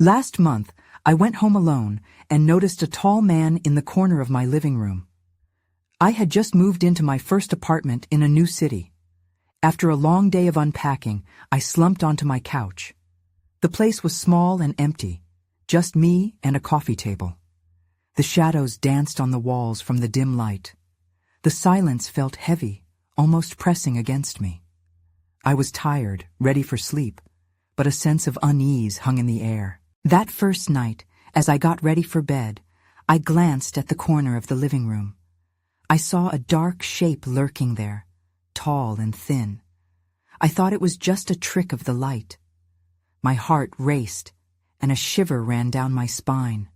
Last month, I went home alone and noticed a tall man in the corner of my living room. I had just moved into my first apartment in a new city. After a long day of unpacking, I slumped onto my couch. The place was small and empty, just me and a coffee table. The shadows danced on the walls from the dim light. The silence felt heavy, almost pressing against me. I was tired, ready for sleep, but a sense of unease hung in the air. That first night, as I got ready for bed, I glanced at the corner of the living room. I saw a dark shape lurking there, tall and thin. I thought it was just a trick of the light. My heart raced, and a shiver ran down my spine.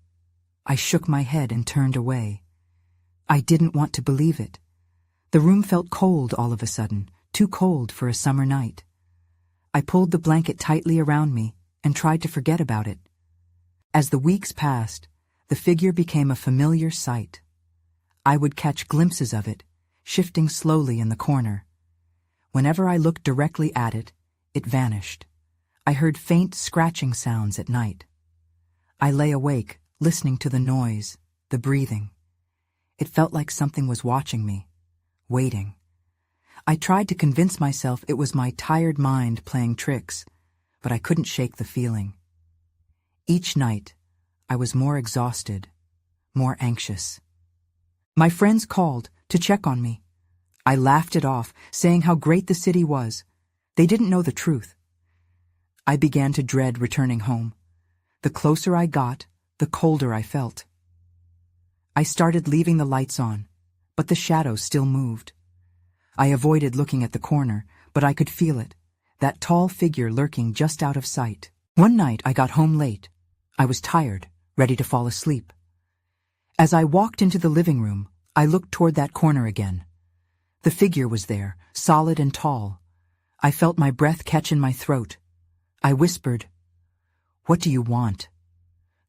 I shook my head and turned away. I didn't want to believe it. The room felt cold all of a sudden, too cold for a summer night. I pulled the blanket tightly around me and tried to forget about it. As the weeks passed, the figure became a familiar sight. I would catch glimpses of it, shifting slowly in the corner. Whenever I looked directly at it, it vanished. I heard faint scratching sounds at night. I lay awake, listening to the noise, the breathing. It felt like something was watching me, waiting. I tried to convince myself it was my tired mind playing tricks, but I couldn't shake the feeling. Each night, I was more exhausted, more anxious. My friends called to check on me. I laughed it off, saying how great the city was. They didn't know the truth. I began to dread returning home. The closer I got, the colder I felt. I started leaving the lights on, but the shadows still moved. I avoided looking at the corner, but I could feel it, that tall figure lurking just out of sight. One night I got home late. I was tired, ready to fall asleep. As I walked into the living room, I looked toward that corner again. The figure was there, solid and tall. I felt my breath catch in my throat. I whispered, "What do you want?"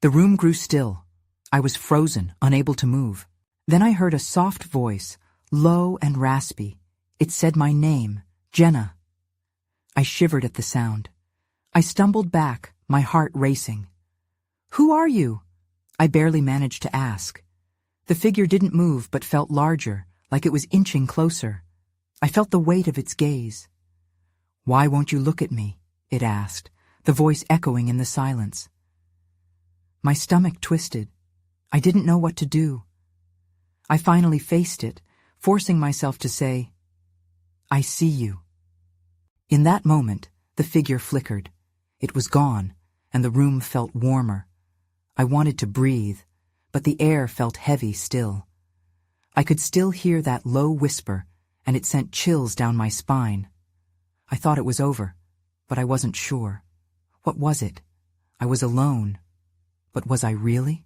The room grew still. I was frozen, unable to move. Then I heard a soft voice, low and raspy. It said my name, Jenna. I shivered at the sound. I stumbled back, my heart racing. "Who are you?" I barely managed to ask. The figure didn't move but felt larger, like it was inching closer. I felt the weight of its gaze. "Why won't you look at me?" it asked, the voice echoing in the silence. My stomach twisted. I didn't know what to do. I finally faced it, forcing myself to say, "I see you." In that moment, the figure flickered. It was gone, and the room felt warmer. I wanted to breathe, but the air felt heavy still. I could still hear that low whisper, and it sent chills down my spine. I thought it was over, but I wasn't sure. What was it? I was alone. But was I really?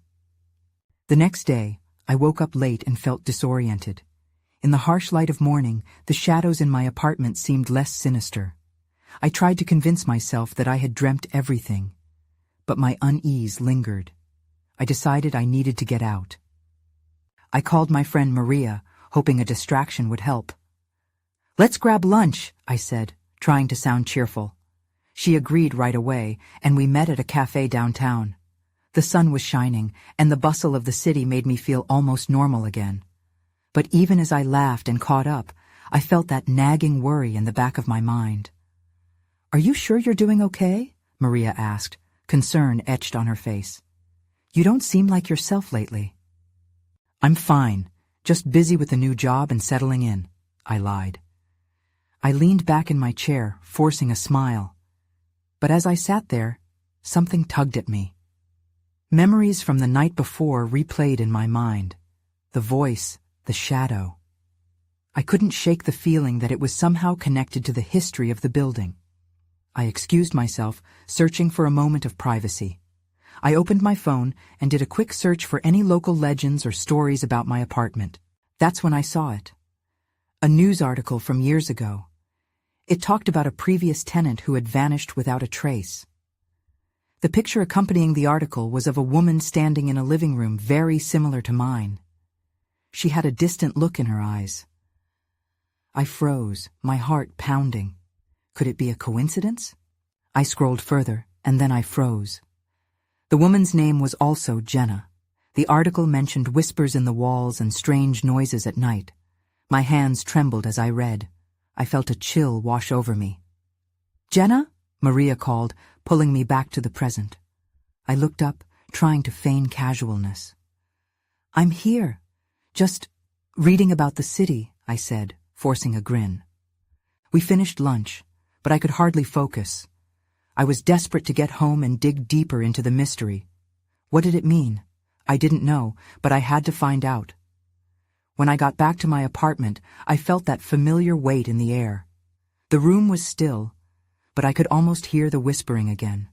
The next day, I woke up late and felt disoriented. In the harsh light of morning, the shadows in my apartment seemed less sinister. I tried to convince myself that I had dreamt everything, but my unease lingered. I decided I needed to get out. I called my friend Maria, hoping a distraction would help. "Let's grab lunch," I said, trying to sound cheerful. She agreed right away, and we met at a cafe downtown. The sun was shining, and the bustle of the city made me feel almost normal again. But even as I laughed and caught up, I felt that nagging worry in the back of my mind. "Are you sure you're doing okay?" Maria asked, concern etched on her face. "You don't seem like yourself lately." "I'm fine, just busy with a new job and settling in," I lied. I leaned back in my chair, forcing a smile. But as I sat there, something tugged at me. Memories from the night before replayed in my mind. The voice, the shadow. I couldn't shake the feeling that it was somehow connected to the history of the building. I excused myself, searching for a moment of privacy. I opened my phone and did a quick search for any local legends or stories about my apartment. That's when I saw it. A news article from years ago. It talked about a previous tenant who had vanished without a trace. The picture accompanying the article was of a woman standing in a living room very similar to mine. She had a distant look in her eyes. I froze, my heart pounding. Could it be a coincidence? I scrolled further, and then I froze. The woman's name was also Jenna. The article mentioned whispers in the walls and strange noises at night. My hands trembled as I read. I felt a chill wash over me. "Jenna?" Maria called, pulling me back to the present. I looked up, trying to feign casualness. "I'm here. Just reading about the city," I said, forcing a grin. We finished lunch, but I could hardly focus. I was desperate to get home and dig deeper into the mystery. What did it mean? I didn't know, but I had to find out. When I got back to my apartment, I felt that familiar weight in the air. The room was still, but I could almost hear the whispering again.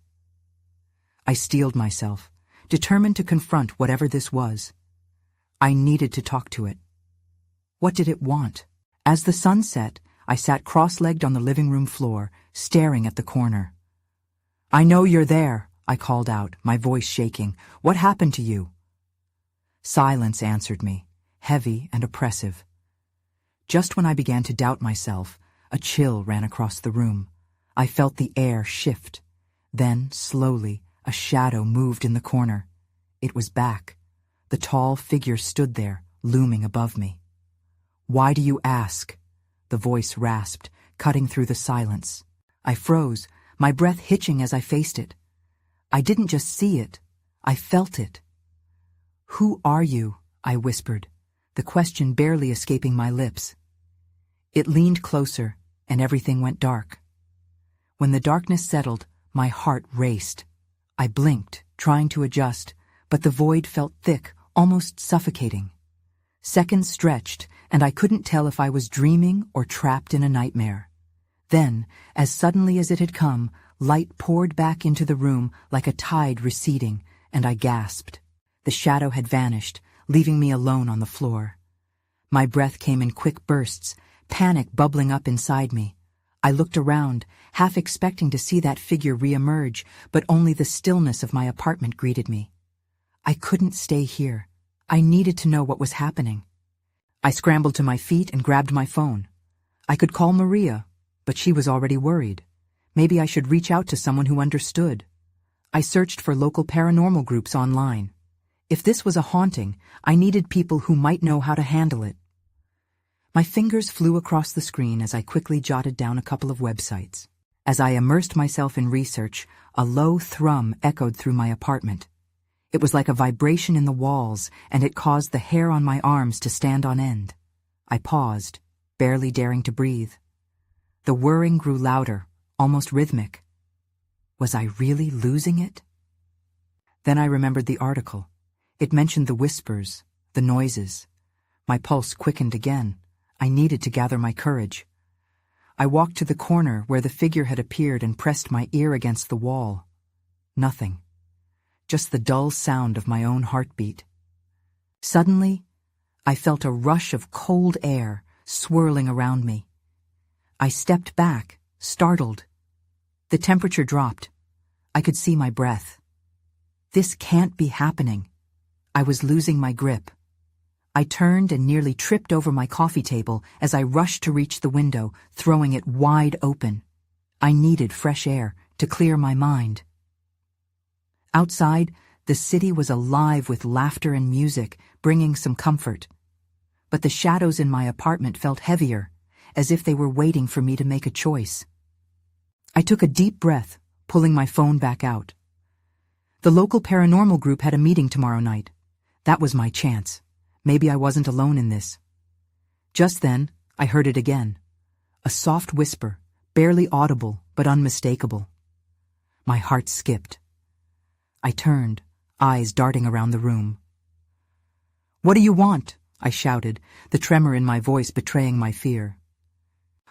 I steeled myself, determined to confront whatever this was. I needed to talk to it. What did it want? As the sun set, I sat cross-legged on the living room floor, staring at the corner. "I know you're there," I called out, my voice shaking. "What happened to you?" Silence answered me, heavy and oppressive. Just when I began to doubt myself, a chill ran across the room. I felt the air shift. Then, slowly, a shadow moved in the corner. It was back. The tall figure stood there, looming above me. "Why do you ask?" The voice rasped, cutting through the silence. I froze, my breath hitching as I faced it. I didn't just see it, I felt it. "Who are you?" I whispered, the question barely escaping my lips. It leaned closer, and everything went dark. When the darkness settled, my heart raced. I blinked, trying to adjust, but the void felt thick, almost suffocating. Seconds stretched, and I couldn't tell if I was dreaming or trapped in a nightmare. Then, as suddenly as it had come, light poured back into the room like a tide receding, and I gasped. The shadow had vanished, leaving me alone on the floor. My breath came in quick bursts, panic bubbling up inside me. I looked around, half expecting to see that figure re-emerge, but only the stillness of my apartment greeted me. I couldn't stay here. I needed to know what was happening. I scrambled to my feet and grabbed my phone. I could call Maria, but she was already worried. Maybe I should reach out to someone who understood. I searched for local paranormal groups online. If this was a haunting, I needed people who might know how to handle it. My fingers flew across the screen as I quickly jotted down a couple of websites. As I immersed myself in research, a low thrum echoed through my apartment. It was like a vibration in the walls, and it caused the hair on my arms to stand on end. I paused, barely daring to breathe. The whirring grew louder, almost rhythmic. Was I really losing it? Then I remembered the article. It mentioned the whispers, the noises. My pulse quickened again. I needed to gather my courage. I walked to the corner where the figure had appeared and pressed my ear against the wall. Nothing. Just the dull sound of my own heartbeat. Suddenly, I felt a rush of cold air swirling around me. I stepped back, startled. The temperature dropped. I could see my breath. This can't be happening. I was losing my grip. I turned and nearly tripped over my coffee table as I rushed to reach the window, throwing it wide open. I needed fresh air to clear my mind. Outside, the city was alive with laughter and music, bringing some comfort. But the shadows in my apartment felt heavier, as if they were waiting for me to make a choice. I took a deep breath, pulling my phone back out. The local paranormal group had a meeting tomorrow night. That was my chance. Maybe I wasn't alone in this. Just then, I heard it again. A soft whisper, barely audible but unmistakable. My heart skipped. I turned, eyes darting around the room. "What do you want?" I shouted, the tremor in my voice betraying my fear.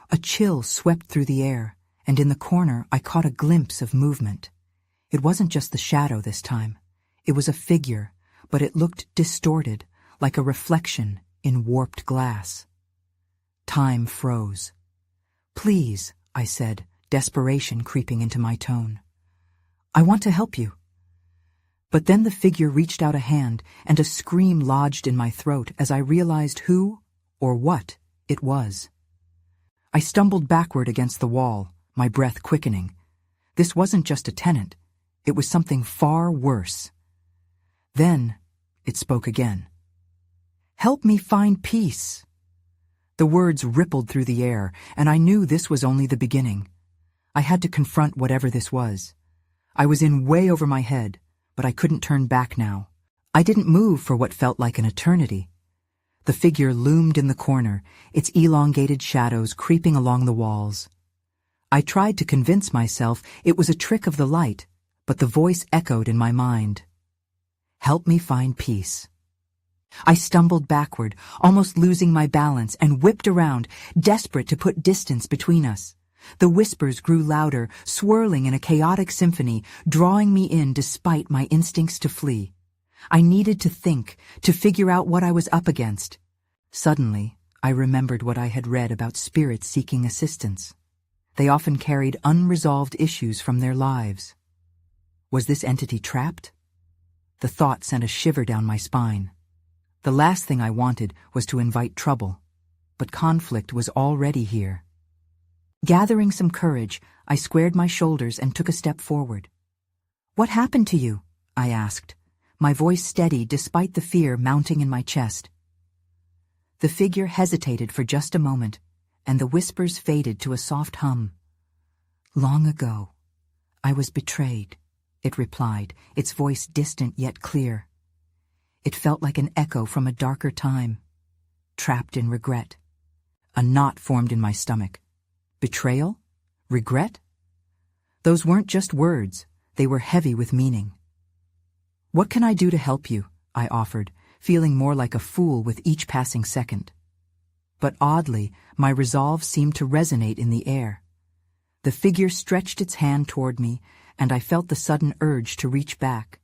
A chill swept through the air, and in the corner I caught a glimpse of movement. It wasn't just the shadow this time. It was a figure, but it looked distorted, like a reflection in warped glass. Time froze. "Please," I said, desperation creeping into my tone. "I want to help you." But then the figure reached out a hand, and a scream lodged in my throat as I realized who, or what, it was. I stumbled backward against the wall, my breath quickening. This wasn't just a tenant. It was something far worse. Then it spoke again. "Help me find peace." The words rippled through the air, and I knew this was only the beginning. I had to confront whatever this was. I was in way over my head, but I couldn't turn back now. I didn't move for what felt like an eternity. The figure loomed in the corner, its elongated shadows creeping along the walls. I tried to convince myself it was a trick of the light, but the voice echoed in my mind. "Help me find peace." I stumbled backward, almost losing my balance, and whipped around, desperate to put distance between us. The whispers grew louder, swirling in a chaotic symphony, drawing me in despite my instincts to flee. I needed to think, to figure out what I was up against. Suddenly, I remembered what I had read about spirits seeking assistance. They often carried unresolved issues from their lives. Was this entity trapped? The thought sent a shiver down my spine. The last thing I wanted was to invite trouble, but conflict was already here. Gathering some courage, I squared my shoulders and took a step forward. "What happened to you?" I asked, my voice steady despite the fear mounting in my chest. The figure hesitated for just a moment, and the whispers faded to a soft hum. "Long ago, I was betrayed," it replied, its voice distant yet clear. It felt like an echo from a darker time. Trapped in regret. A knot formed in my stomach. Betrayal? Regret? Those weren't just words, they were heavy with meaning. "What can I do to help you?" I offered, feeling more like a fool with each passing second. But oddly, my resolve seemed to resonate in the air. The figure stretched its hand toward me, and I felt the sudden urge to reach back.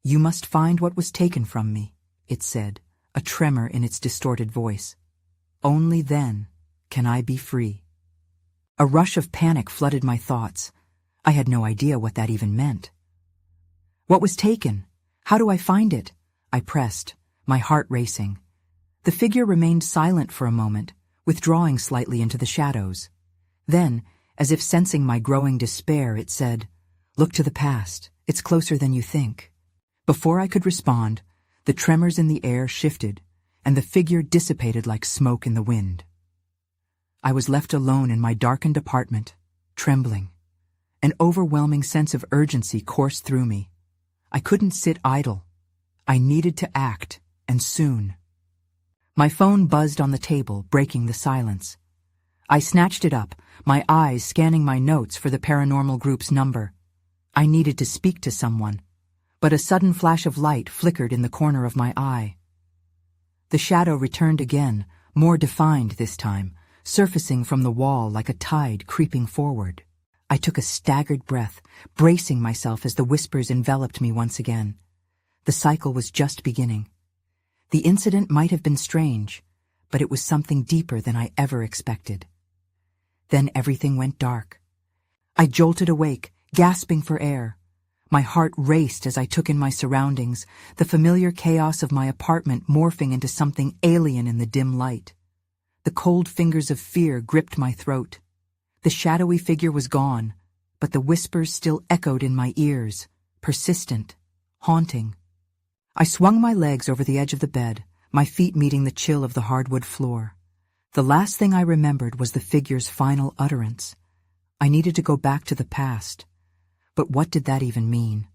"You must find what was taken from me," it said, a tremor in its distorted voice. "Only then can I be free." A rush of panic flooded my thoughts. I had no idea what that even meant. "What was taken? How do I find it?" I pressed, my heart racing. The figure remained silent for a moment, withdrawing slightly into the shadows. Then, as if sensing my growing despair, it said, "Look to the past. It's closer than you think." Before I could respond, the tremors in the air shifted, and the figure dissipated like smoke in the wind. I was left alone in my darkened apartment, trembling. An overwhelming sense of urgency coursed through me. I couldn't sit idle. I needed to act, and soon. My phone buzzed on the table, breaking the silence. I snatched it up, my eyes scanning my notes for the paranormal group's number. I needed to speak to someone, but a sudden flash of light flickered in the corner of my eye. The shadow returned again, more defined this time, surfacing from the wall like a tide creeping forward. I took a staggered breath, bracing myself as the whispers enveloped me once again. The cycle was just beginning. The incident might have been strange, but it was something deeper than I ever expected. Then everything went dark. I jolted awake, gasping for air. My heart raced as I took in my surroundings, the familiar chaos of my apartment morphing into something alien in the dim light. The cold fingers of fear gripped my throat. The shadowy figure was gone, but the whispers still echoed in my ears, persistent, haunting. I swung my legs over the edge of the bed, my feet meeting the chill of the hardwood floor. The last thing I remembered was the figure's final utterance. I needed to go back to the past. But what did that even mean?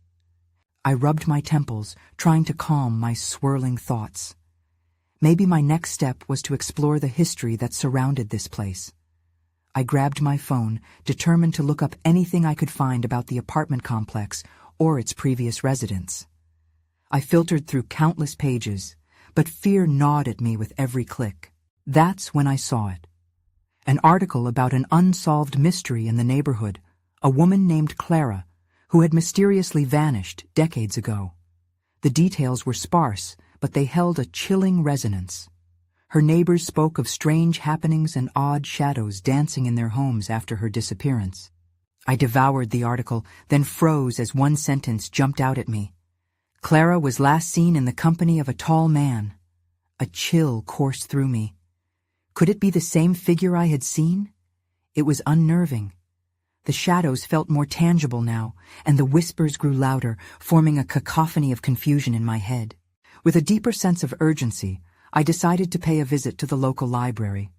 I rubbed my temples, trying to calm my swirling thoughts. Maybe my next step was to explore the history that surrounded this place. I grabbed my phone, determined to look up anything I could find about the apartment complex or its previous residents. I filtered through countless pages, but fear gnawed at me with every click. That's when I saw it. An article about an unsolved mystery in the neighborhood, a woman named Clara, who had mysteriously vanished decades ago. The details were sparse, but they held a chilling resonance. Her neighbors spoke of strange happenings and odd shadows dancing in their homes after her disappearance. I devoured the article, then froze as one sentence jumped out at me. Clara was last seen in the company of a tall man. A chill coursed through me. Could it be the same figure I had seen? It was unnerving. The shadows felt more tangible now, and the whispers grew louder, forming a cacophony of confusion in my head. With a deeper sense of urgency, I decided to pay a visit to the local library.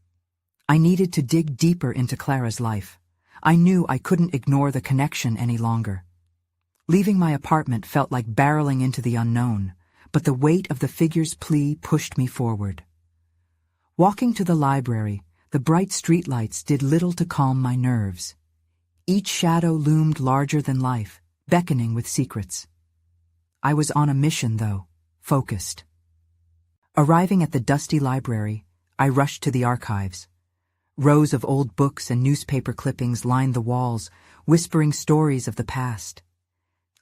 I needed to dig deeper into Clara's life. I knew I couldn't ignore the connection any longer. Leaving my apartment felt like barreling into the unknown, but the weight of the figure's plea pushed me forward. Walking to the library, the bright streetlights did little to calm my nerves. Each shadow loomed larger than life, beckoning with secrets. I was on a mission, though, focused. Arriving at the dusty library, I rushed to the archives. Rows of old books and newspaper clippings lined the walls, whispering stories of the past.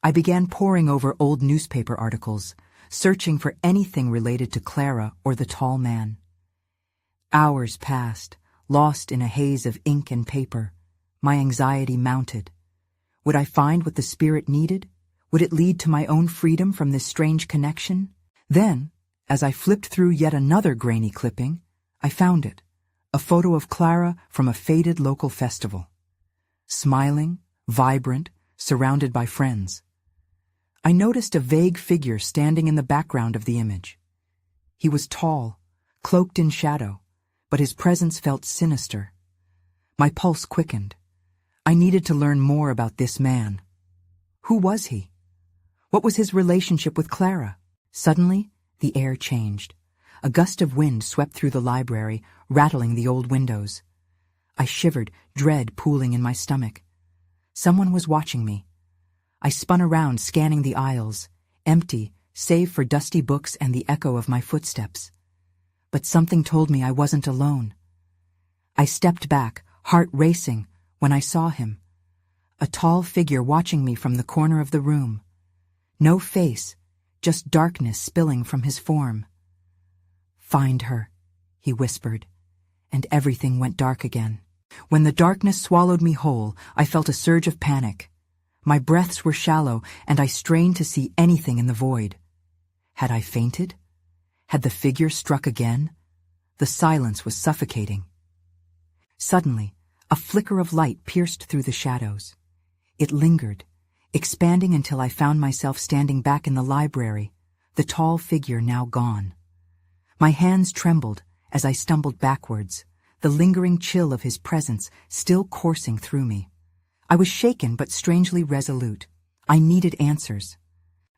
I began poring over old newspaper articles, searching for anything related to Clara or the tall man. Hours passed, lost in a haze of ink and paper. My anxiety mounted. Would I find what the spirit needed? Would it lead to my own freedom from this strange connection? Then, as I flipped through yet another grainy clipping, I found it, a photo of Clara from a faded local festival. Smiling, vibrant, surrounded by friends. I noticed a vague figure standing in the background of the image. He was tall, cloaked in shadow, but his presence felt sinister. My pulse quickened. I needed to learn more about this man. Who was he? What was his relationship with Clara? Suddenly, the air changed. A gust of wind swept through the library, rattling the old windows. I shivered, dread pooling in my stomach. Someone was watching me. I spun around, scanning the aisles, empty, save for dusty books and the echo of my footsteps. But something told me I wasn't alone. I stepped back, heart racing, when I saw him. A tall figure watching me from the corner of the room. No face, just darkness spilling from his form. "Find her," he whispered, and everything went dark again. When the darkness swallowed me whole, I felt a surge of panic. My breaths were shallow, and I strained to see anything in the void. Had I fainted? Had the figure struck again? The silence was suffocating. Suddenly, a flicker of light pierced through the shadows. It lingered, expanding until I found myself standing back in the library, the tall figure now gone. My hands trembled as I stumbled backwards, the lingering chill of his presence still coursing through me. I was shaken but strangely resolute. I needed answers.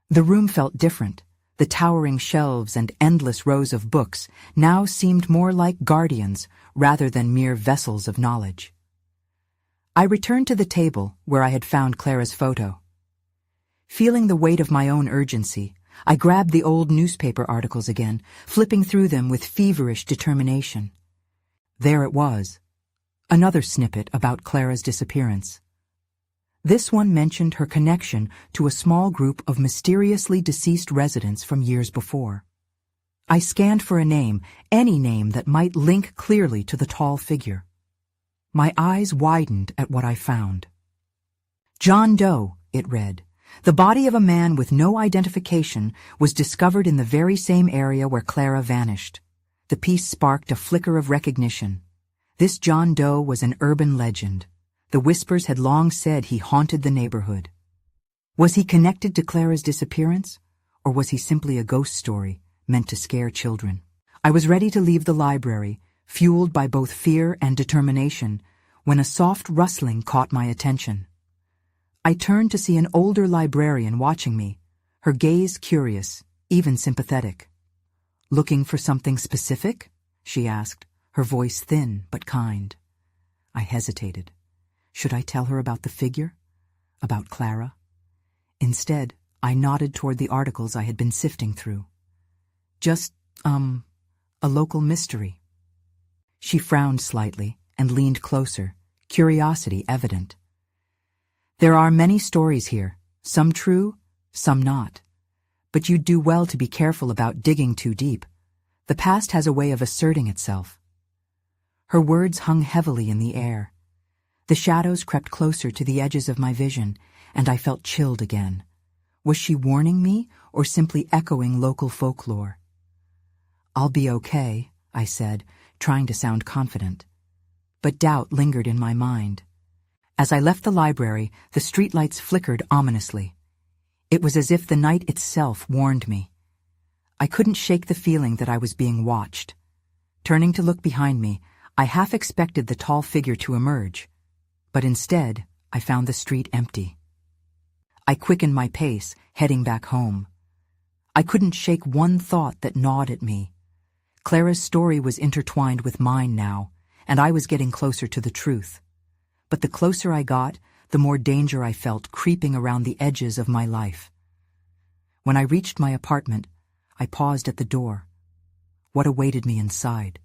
The room felt different. The towering shelves and endless rows of books now seemed more like guardians rather than mere vessels of knowledge. I returned to the table where I had found Clara's photo. Feeling the weight of my own urgency, I grabbed the old newspaper articles again, flipping through them with feverish determination. There it was, another snippet about Clara's disappearance. This one mentioned her connection to a small group of mysteriously deceased residents from years before. I scanned for a name, any name that might link clearly to the tall figure. My eyes widened at what I found. John Doe, it read. The body of a man with no identification was discovered in the very same area where Clara vanished. The piece sparked a flicker of recognition. This John Doe was an urban legend. The whispers had long said he haunted the neighborhood. Was he connected to Clara's disappearance, or was he simply a ghost story meant to scare children? I was ready to leave the library, fueled by both fear and determination, when a soft rustling caught my attention. I turned to see an older librarian watching me, her gaze curious, even sympathetic. "Looking for something specific?" she asked, her voice thin but kind. I hesitated. Should I tell her about the figure? About Clara? Instead, I nodded toward the articles I had been sifting through. Just, a local mystery. She frowned slightly and leaned closer, curiosity evident. There are many stories here, some true, some not. But you'd do well to be careful about digging too deep. The past has a way of asserting itself. Her words hung heavily in the air. The shadows crept closer to the edges of my vision, and I felt chilled again. Was she warning me, or simply echoing local folklore? "I'll be okay," I said, trying to sound confident. But doubt lingered in my mind. As I left the library, the streetlights flickered ominously. It was as if the night itself warned me. I couldn't shake the feeling that I was being watched. Turning to look behind me, I half expected the tall figure to emerge, but instead, I found the street empty. I quickened my pace, heading back home. I couldn't shake one thought that gnawed at me. Clara's story was intertwined with mine now, and I was getting closer to the truth. But the closer I got, the more danger I felt creeping around the edges of my life. When I reached my apartment, I paused at the door. What awaited me inside?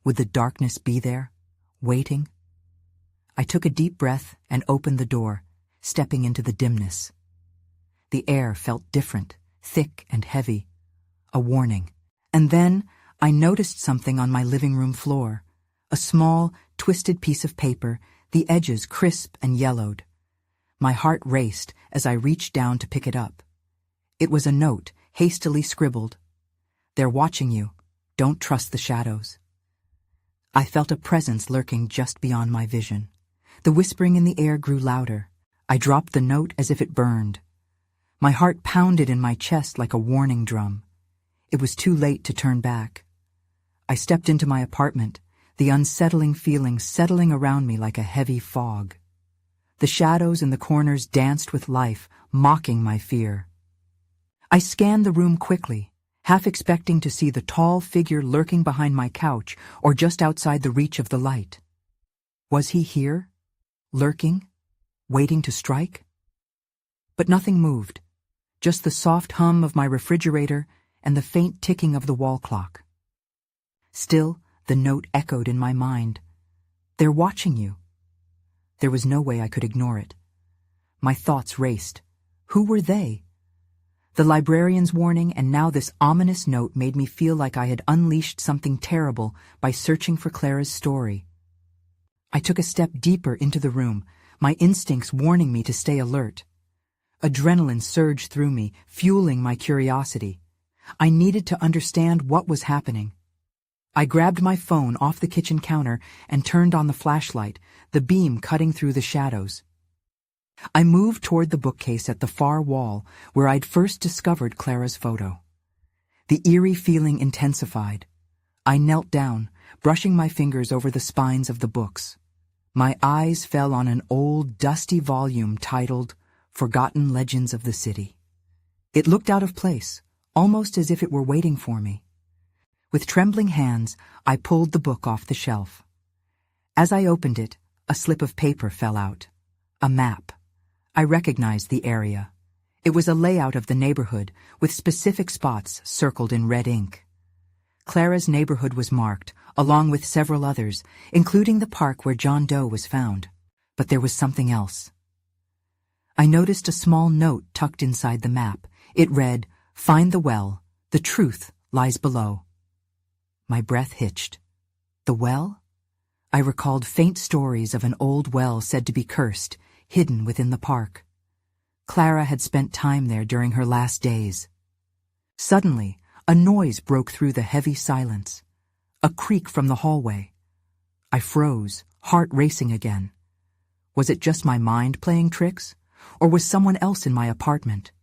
Would the darkness be there, waiting? I took a deep breath and opened the door, stepping into the dimness. The air felt different, thick and heavy. A warning. And then I noticed something on my living room floor. A small, twisted piece of paper, the edges crisp and yellowed. My heart raced as I reached down to pick it up. It was a note, hastily scribbled. "They're watching you. Don't trust the shadows." I felt a presence lurking just beyond my vision. The whispering in the air grew louder. I dropped the note as if it burned. My heart pounded in my chest like a warning drum. It was too late to turn back. I stepped into my apartment, the unsettling feeling settling around me like a heavy fog. The shadows in the corners danced with life, mocking my fear. I scanned the room quickly, half expecting to see the tall figure lurking behind my couch or just outside the reach of the light. Was he here? Lurking? Waiting to strike? But nothing moved, just the soft hum of my refrigerator and the faint ticking of the wall clock. Still, the note echoed in my mind. "They're watching you." There was no way I could ignore it. My thoughts raced. Who were they? The librarian's warning and now this ominous note made me feel like I had unleashed something terrible by searching for Clara's story. I took a step deeper into the room, my instincts warning me to stay alert. Adrenaline surged through me, fueling my curiosity. I needed to understand what was happening. I grabbed my phone off the kitchen counter and turned on the flashlight, the beam cutting through the shadows. I moved toward the bookcase at the far wall where I'd first discovered Clara's photo. The eerie feeling intensified. I knelt down, brushing my fingers over the spines of the books. My eyes fell on an old, dusty volume titled Forgotten Legends of the City. It looked out of place, almost as if it were waiting for me. With trembling hands, I pulled the book off the shelf. As I opened it, a slip of paper fell out. A map. I recognized the area. It was a layout of the neighborhood, with specific spots circled in red ink. Clara's neighborhood was marked, along with several others, including the park where John Doe was found. But there was something else. I noticed a small note tucked inside the map. It read, "Find the well. The truth lies below." My breath hitched. The well? I recalled faint stories of an old well said to be cursed, hidden within the park. Clara had spent time there during her last days. Suddenly, a noise broke through the heavy silence. A creak from the hallway. I froze, heart racing again. Was it just my mind playing tricks, or was someone else in my apartment?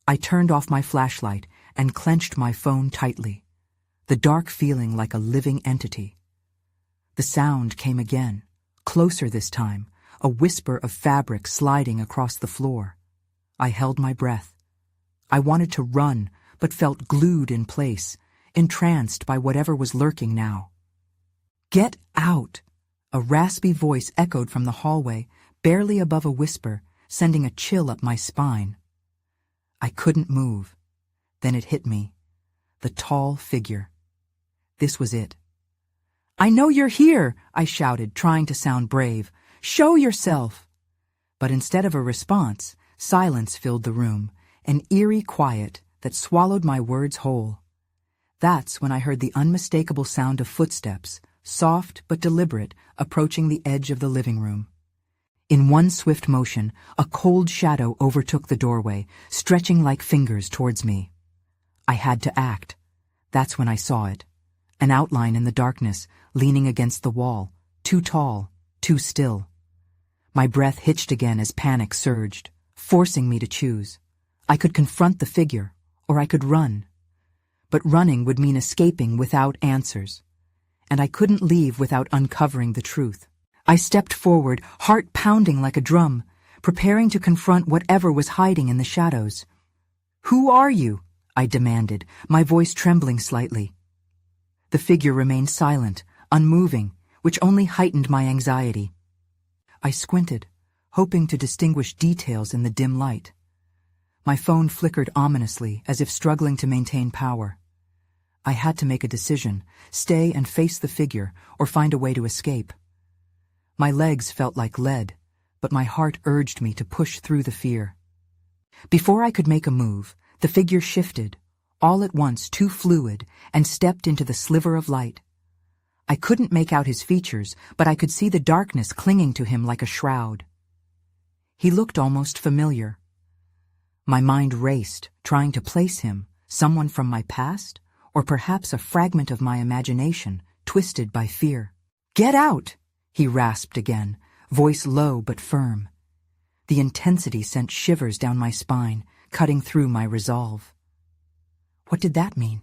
I turned off my flashlight and clenched my phone tightly, the dark feeling like a living entity. The sound came again, closer this time, a whisper of fabric sliding across the floor. I held my breath. I wanted to run, but felt glued in place, entranced by whatever was lurking now. "Get out!" A raspy voice echoed from the hallway, barely above a whisper, sending a chill up my spine. I couldn't move. Then it hit me. The tall figure. This was it. "I know you're here," I shouted, trying to sound brave. "Show yourself!" But instead of a response, silence filled the room, an eerie quiet that swallowed my words whole. That's when I heard the unmistakable sound of footsteps, soft but deliberate, approaching the edge of the living room. In one swift motion, a cold shadow overtook the doorway, stretching like fingers towards me. I had to act. That's when I saw it. An outline in the darkness, leaning against the wall, too tall, too still. My breath hitched again as panic surged, forcing me to choose. I could confront the figure, or I could run. But running would mean escaping without answers, and I couldn't leave without uncovering the truth. I stepped forward, heart pounding like a drum, preparing to confront whatever was hiding in the shadows. "Who are you?" I demanded, my voice trembling slightly. The figure remained silent, unmoving, which only heightened my anxiety. I squinted, hoping to distinguish details in the dim light. My phone flickered ominously, as if struggling to maintain power. I had to make a decision, stay and face the figure, or find a way to escape. My legs felt like lead, but my heart urged me to push through the fear. Before I could make a move, the figure shifted, all at once too fluid, and stepped into the sliver of light. I couldn't make out his features, but I could see the darkness clinging to him like a shroud. He looked almost familiar. My mind raced, trying to place him, someone from my past, or perhaps a fragment of my imagination, twisted by fear. "Get out!" he rasped again, voice low but firm. The intensity sent shivers down my spine, cutting through my resolve. What did that mean?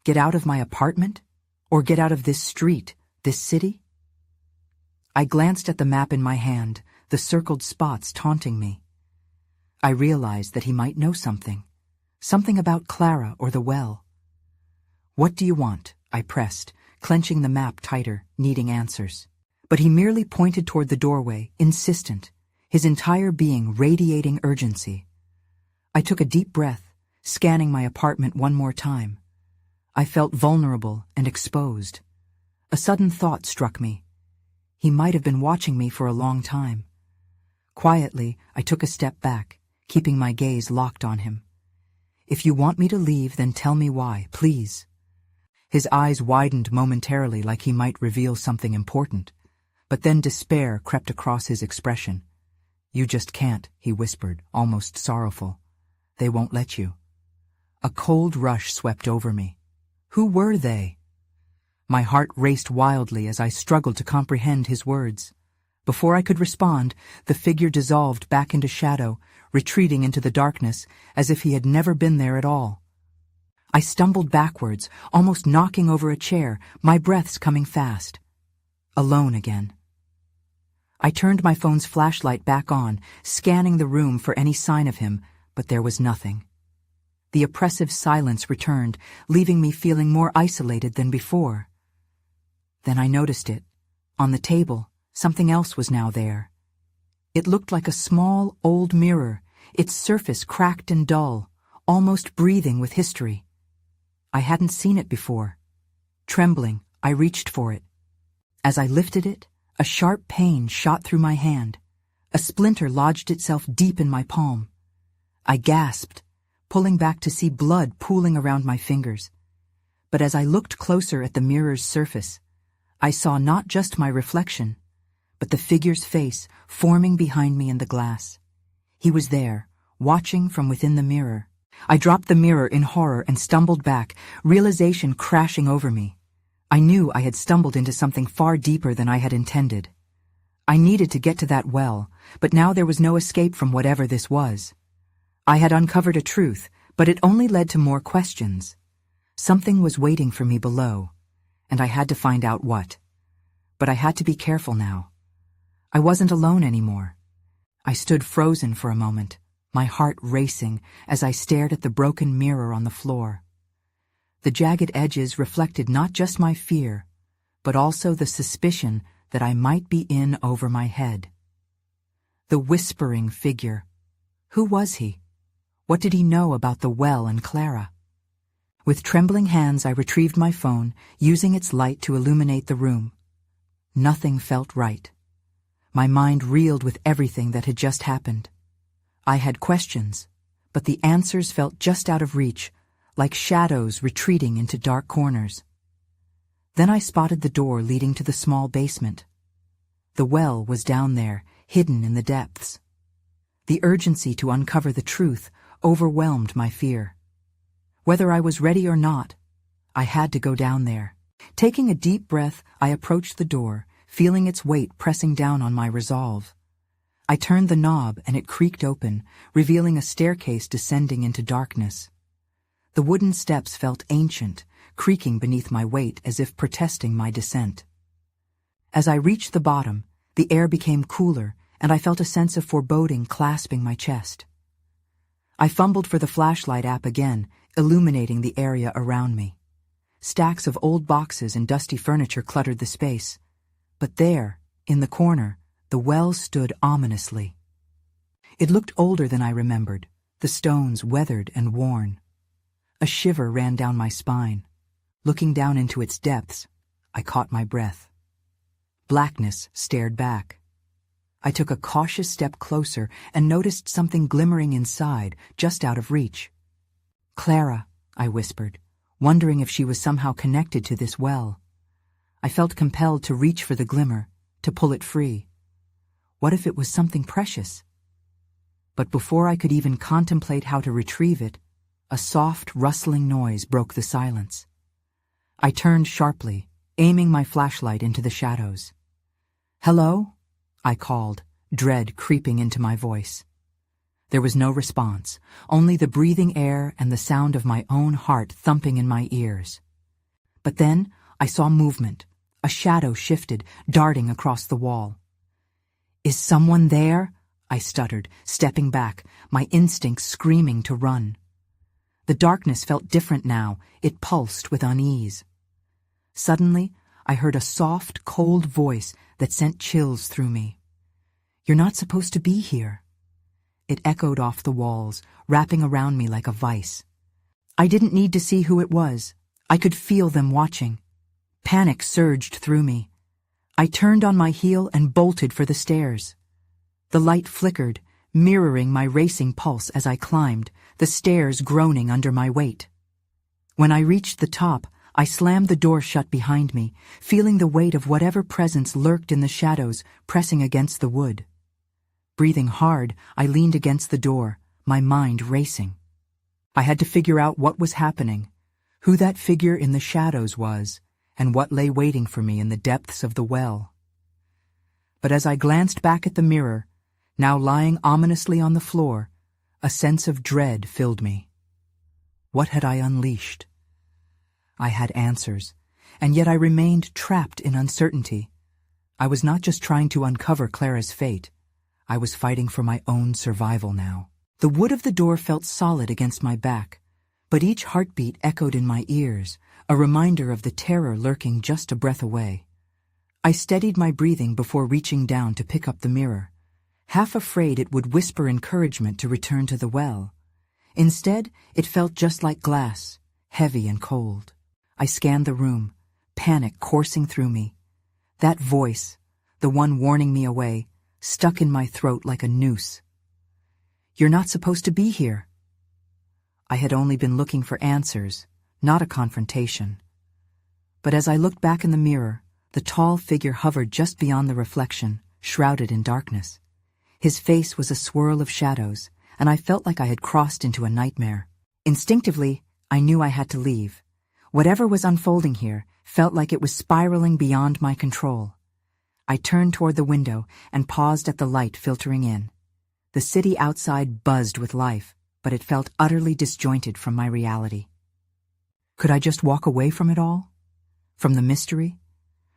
Get out of my apartment? Or get out of this street, this city? I glanced at the map in my hand, the circled spots taunting me. I realized that he might know something about Clara or the well. "What do you want?" I pressed, clenching the map tighter, needing answers. But he merely pointed toward the doorway, insistent, his entire being radiating urgency. I took a deep breath, scanning my apartment one more time. I felt vulnerable and exposed. A sudden thought struck me. He might have been watching me for a long time. Quietly, I took a step back, keeping my gaze locked on him. "If you want me to leave, then tell me why, please." His eyes widened momentarily like he might reveal something important, but then despair crept across his expression. "You just can't," he whispered, almost sorrowful. "They won't let you." A cold rush swept over me. Who were they? My heart raced wildly as I struggled to comprehend his words. Before I could respond, the figure dissolved back into shadow, retreating into the darkness as if he had never been there at all. I stumbled backwards, almost knocking over a chair, my breaths coming fast. Alone again. I turned my phone's flashlight back on, scanning the room for any sign of him, but there was nothing. The oppressive silence returned, leaving me feeling more isolated than before. Then I noticed it. On the table, something else was now there. It looked like a small, old mirror, its surface cracked and dull, almost breathing with history. I hadn't seen it before. Trembling, I reached for it. As I lifted it, a sharp pain shot through my hand. A splinter lodged itself deep in my palm. I gasped, pulling back to see blood pooling around my fingers. But as I looked closer at the mirror's surface, I saw not just my reflection, but the figure's face forming behind me in the glass. He was there, watching from within the mirror. I dropped the mirror in horror and stumbled back, realization crashing over me. I knew I had stumbled into something far deeper than I had intended. I needed to get to that well, but now there was no escape from whatever this was. I had uncovered a truth, but it only led to more questions. Something was waiting for me below, and I had to find out what. But I had to be careful now. I wasn't alone anymore. I stood frozen for a moment, my heart racing as I stared at the broken mirror on the floor. The jagged edges reflected not just my fear, but also the suspicion that I might be in over my head. The whispering figure. Who was he? What did he know about the well and Clara? With trembling hands, I retrieved my phone, using its light to illuminate the room. Nothing felt right. My mind reeled with everything that had just happened. I had questions, but the answers felt just out of reach, like shadows retreating into dark corners. Then I spotted the door leading to the small basement. The well was down there, hidden in the depths. The urgency to uncover the truth overwhelmed my fear. Whether I was ready or not, I had to go down there. Taking a deep breath, I approached the door, feeling its weight pressing down on my resolve. I turned the knob and it creaked open, revealing a staircase descending into darkness. The wooden steps felt ancient, creaking beneath my weight as if protesting my descent. As I reached the bottom, the air became cooler, and I felt a sense of foreboding clasping my chest. I fumbled for the flashlight app again, illuminating the area around me. Stacks of old boxes and dusty furniture cluttered the space. But there, in the corner, the well stood ominously. It looked older than I remembered, the stones weathered and worn. A shiver ran down my spine. Looking down into its depths, I caught my breath. Blackness stared back. I took a cautious step closer and noticed something glimmering inside, just out of reach. "Clara," I whispered, wondering if she was somehow connected to this well. I felt compelled to reach for the glimmer, to pull it free. What if it was something precious? But before I could even contemplate how to retrieve it, a soft, rustling noise broke the silence. I turned sharply, aiming my flashlight into the shadows. "Hello?" I called, dread creeping into my voice. There was no response, only the breathing air and the sound of my own heart thumping in my ears. But then I saw movement. A shadow shifted, darting across the wall. "Is someone there?" I stuttered, stepping back, my instincts screaming to run. The darkness felt different now, it pulsed with unease. Suddenly, I heard a soft, cold voice that sent chills through me. "You're not supposed to be here." It echoed off the walls, wrapping around me like a vice. I didn't need to see who it was. I could feel them watching. Panic surged through me. I turned on my heel and bolted for the stairs. The light flickered, mirroring my racing pulse as I climbed, the stairs groaning under my weight. When I reached the top, I slammed the door shut behind me, feeling the weight of whatever presence lurked in the shadows pressing against the wood. Breathing hard, I leaned against the door, my mind racing. I had to figure out what was happening, who that figure in the shadows was, and what lay waiting for me in the depths of the well. But as I glanced back at the mirror, now lying ominously on the floor, a sense of dread filled me. What had I unleashed? I had answers, and yet I remained trapped in uncertainty. I was not just trying to uncover Clara's fate. I was fighting for my own survival now. The wood of the door felt solid against my back, but each heartbeat echoed in my ears, a reminder of the terror lurking just a breath away. I steadied my breathing before reaching down to pick up the mirror, half afraid it would whisper encouragement to return to the well. Instead, it felt just like glass, heavy and cold. I scanned the room, panic coursing through me. That voice, the one warning me away, stuck in my throat like a noose. "You're not supposed to be here." I had only been looking for answers, not a confrontation. But as I looked back in the mirror, the tall figure hovered just beyond the reflection, shrouded in darkness. His face was a swirl of shadows, and I felt like I had crossed into a nightmare. Instinctively, I knew I had to leave. Whatever was unfolding here felt like it was spiraling beyond my control. I turned toward the window and paused at the light filtering in. The city outside buzzed with life, but it felt utterly disjointed from my reality. Could I just walk away from it all? From the mystery?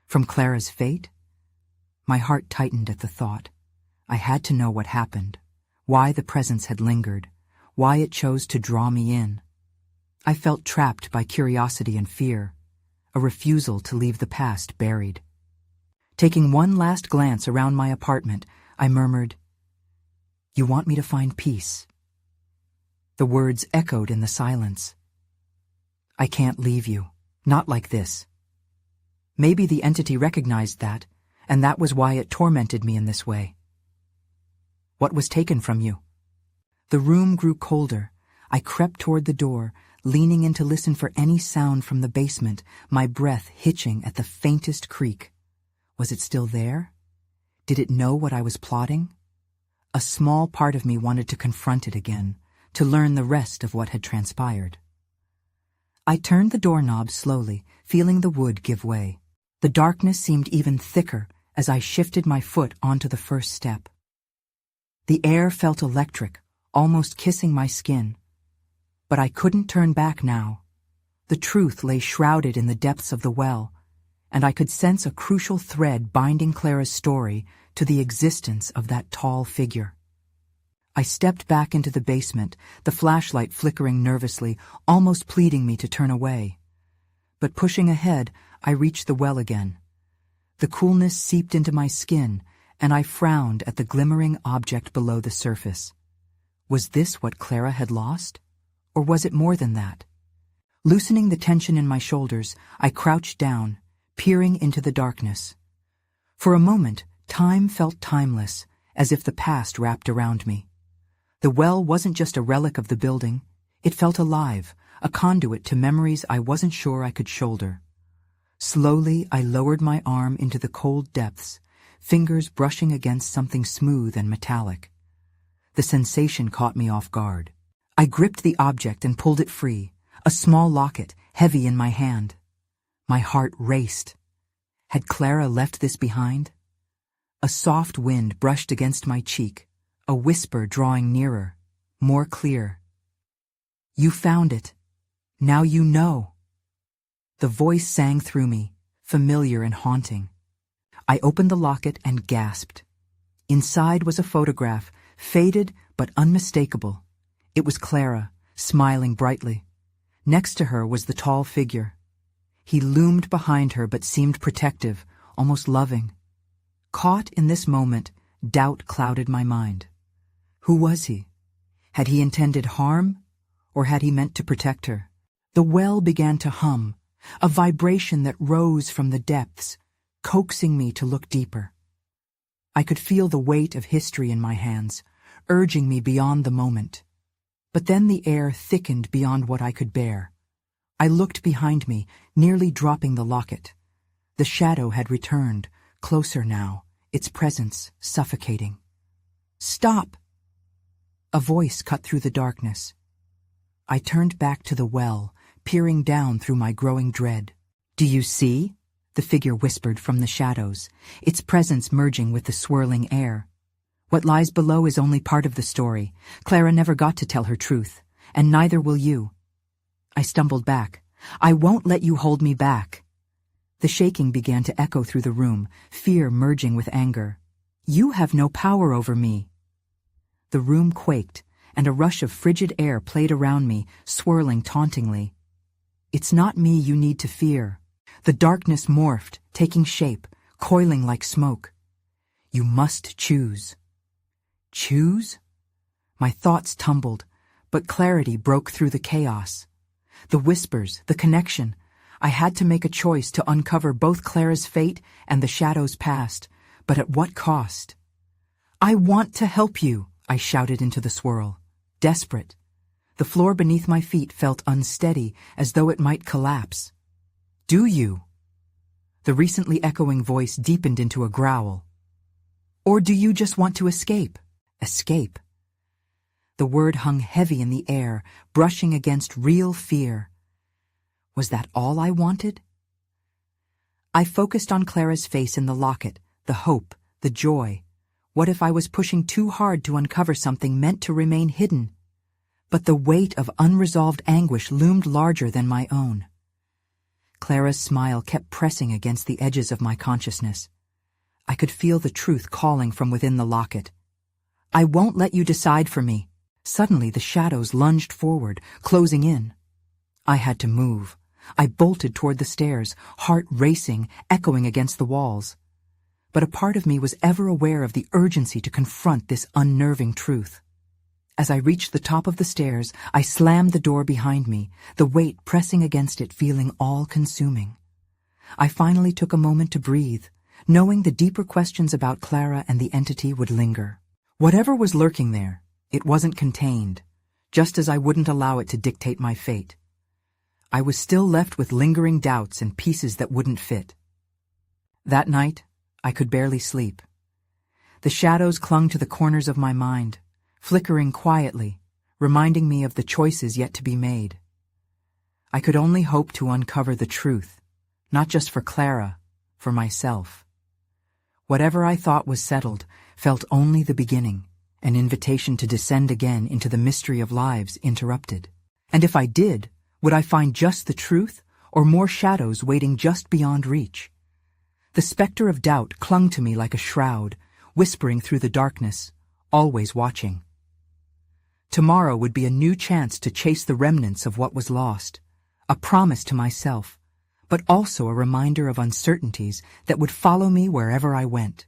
From Clara's fate? My heart tightened at the thought. I had to know what happened, why the presence had lingered, why it chose to draw me in. I felt trapped by curiosity and fear, a refusal to leave the past buried. Taking one last glance around my apartment, I murmured, "You want me to find peace?" The words echoed in the silence. "I can't leave you, not like this." Maybe the entity recognized that, and that was why it tormented me in this way. "What was taken from you?" The room grew colder. I crept toward the door, leaning in to listen for any sound from the basement, my breath hitching at the faintest creak. Was it still there? Did it know what I was plotting? A small part of me wanted to confront it again, to learn the rest of what had transpired. I turned the doorknob slowly, feeling the wood give way. The darkness seemed even thicker as I shifted my foot onto the first step. The air felt electric, almost kissing my skin. But I couldn't turn back now. The truth lay shrouded in the depths of the well, and I could sense a crucial thread binding Clara's story to the existence of that tall figure. I stepped back into the basement, the flashlight flickering nervously, almost pleading me to turn away. But pushing ahead, I reached the well again. The coolness seeped into my skin, and I frowned at the glimmering object below the surface. Was this what Clara had lost? Or was it more than that? Loosening the tension in my shoulders, I crouched down, peering into the darkness. For a moment, time felt timeless, as if the past wrapped around me. The well wasn't just a relic of the building. It felt alive, a conduit to memories I wasn't sure I could shoulder. Slowly, I lowered my arm into the cold depths, fingers brushing against something smooth and metallic. The sensation caught me off guard. I gripped the object and pulled it free, a small locket, heavy in my hand. My heart raced. Had Clara left this behind? A soft wind brushed against my cheek, a whisper drawing nearer, more clear. "You found it. Now you know." The voice sang through me, familiar and haunting. I opened the locket and gasped. Inside was a photograph, faded but unmistakable. It was Clara, smiling brightly. Next to her was the tall figure. He loomed behind her but seemed protective, almost loving. Caught in this moment, doubt clouded my mind. Who was he? Had he intended harm, or had he meant to protect her? The well began to hum, a vibration that rose from the depths, coaxing me to look deeper. I could feel the weight of history in my hands, urging me beyond the moment. But then the air thickened beyond what I could bear. I looked behind me, nearly dropping the locket. The shadow had returned, closer now, its presence suffocating. "Stop!" A voice cut through the darkness. I turned back to the well, peering down through my growing dread. "Do you see?" the figure whispered from the shadows, its presence merging with the swirling air. "What lies below is only part of the story. Clara never got to tell her truth, and neither will you." I stumbled back. "I won't let you hold me back." The shaking began to echo through the room, fear merging with anger. "You have no power over me." The room quaked, and a rush of frigid air played around me, swirling tauntingly. "It's not me you need to fear." The darkness morphed, taking shape, coiling like smoke. "You must choose." Choose? My thoughts tumbled, but clarity broke through the chaos. The whispers, the connection. I had to make a choice to uncover both Clara's fate and the shadow's past, but at what cost? "I want to help you," I shouted into the swirl, desperate. The floor beneath my feet felt unsteady, as though it might collapse. "Do you?" The recently echoing voice deepened into a growl. "Or do you just want to escape?" Escape. The word hung heavy in the air, brushing against real fear. Was that all I wanted? I focused on Clara's face in the locket, the hope, the joy. What if I was pushing too hard to uncover something meant to remain hidden? But the weight of unresolved anguish loomed larger than my own. Clara's smile kept pressing against the edges of my consciousness. I could feel the truth calling from within the locket. "I won't let you decide for me." Suddenly the shadows lunged forward, closing in. I had to move. I bolted toward the stairs, heart racing, echoing against the walls. But a part of me was ever aware of the urgency to confront this unnerving truth. As I reached the top of the stairs, I slammed the door behind me, the weight pressing against it feeling all-consuming. I finally took a moment to breathe, knowing the deeper questions about Clara and the entity would linger. Whatever was lurking there, it wasn't contained, just as I wouldn't allow it to dictate my fate. I was still left with lingering doubts and pieces that wouldn't fit. That night, I could barely sleep. The shadows clung to the corners of my mind, flickering quietly, reminding me of the choices yet to be made. I could only hope to uncover the truth, not just for Clara, for myself. Whatever I thought was settled felt only the beginning, an invitation to descend again into the mystery of lives interrupted. And if I did, would I find just the truth, or more shadows waiting just beyond reach? The specter of doubt clung to me like a shroud, whispering through the darkness, always watching. Tomorrow would be a new chance to chase the remnants of what was lost, a promise to myself, but also a reminder of uncertainties that would follow me wherever I went.